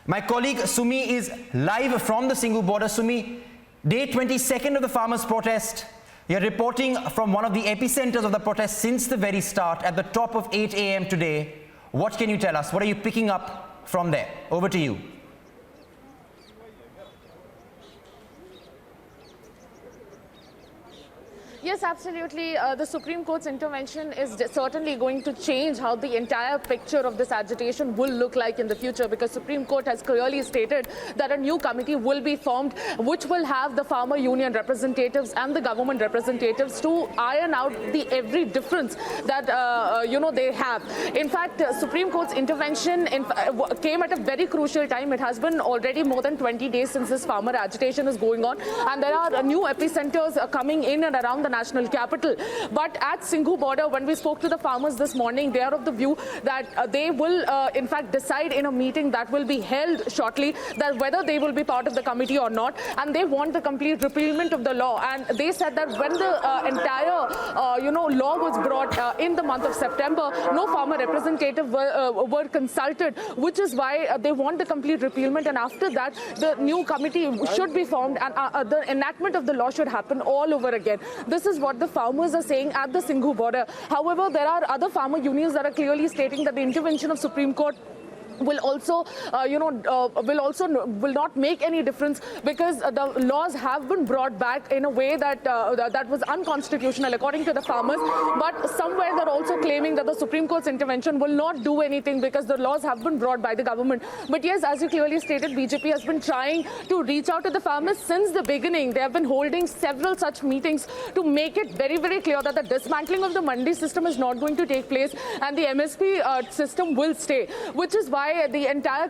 My colleague Sumi is live from the Singhu border. Sumi, day 22nd of the farmers' protest. You're reporting from one of the epicenters of the protest since the very start at the top of 8 a.m. today. What can you tell us? What are you picking up from there? Over to you. Yes, absolutely. The Supreme Court's intervention is certainly going to change how the entire picture of this agitation will look like in the future, because Supreme Court has clearly stated that a new committee will be formed which will have the farmer union representatives and the government representatives to iron out the every difference that they have. In fact, Supreme Court's intervention came at a very crucial time. It has been already more than 20 days since this farmer agitation is going on, and there are new epicenters coming in and around the national capital. But at Singhu border, when we spoke to the farmers this morning, they are of the view that they will in fact decide in a meeting that will be held shortly that whether they will be part of the committee or not, and they want the complete repealment of the law. And they said that when the entire law was brought in the month of September, no farmer representative were consulted, which is why they want the complete repealment, and after that the new committee should be formed and the enactment of the law should happen all over again. This is what the farmers are saying at the Singhu border. However, there are other farmer unions that are clearly stating that the intervention of Supreme Court will also, will not make any difference, because the laws have been brought back in a way that that was unconstitutional according to the farmers. But somewhere they're also claiming that the Supreme Court's intervention will not do anything because the laws have been brought by the government. But yes, as you clearly stated, BJP has been trying to reach out to the farmers since the beginning. They have been holding several such meetings to make it very, very clear that the dismantling of the mandi system is not going to take place and the MSP system will stay, which is why the entire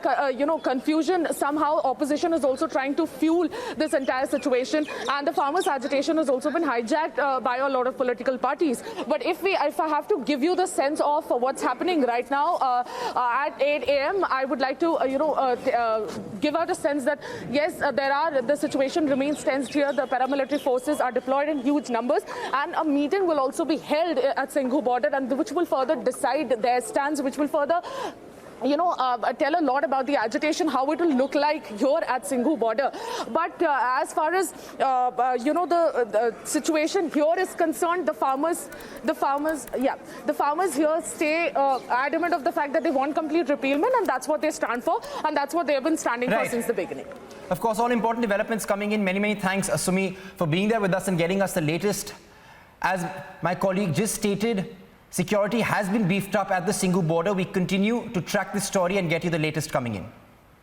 confusion, somehow opposition is also trying to fuel this entire situation, and the farmers' agitation has also been hijacked by a lot of political parties. But if I have to give you the sense of what's happening right now at 8 a.m., I would like to give out a sense that yes, the situation remains tensed here. The paramilitary forces are deployed in huge numbers, and a meeting will also be held at Singhu border, and which will further decide their stance, which will further tell a lot about the agitation, how it will look like here at Singhu border. But as far as the situation here is concerned, the farmers here stay adamant of the fact that they want complete repealment, and that's what they stand for, and that's what they have been standing for since the beginning. Of course, all important developments coming in. Many thanks, Sumi, for being there with us and getting us the latest. As my colleague just stated, security has been beefed up at the Singhu border. We continue to track this story and get you the latest coming in.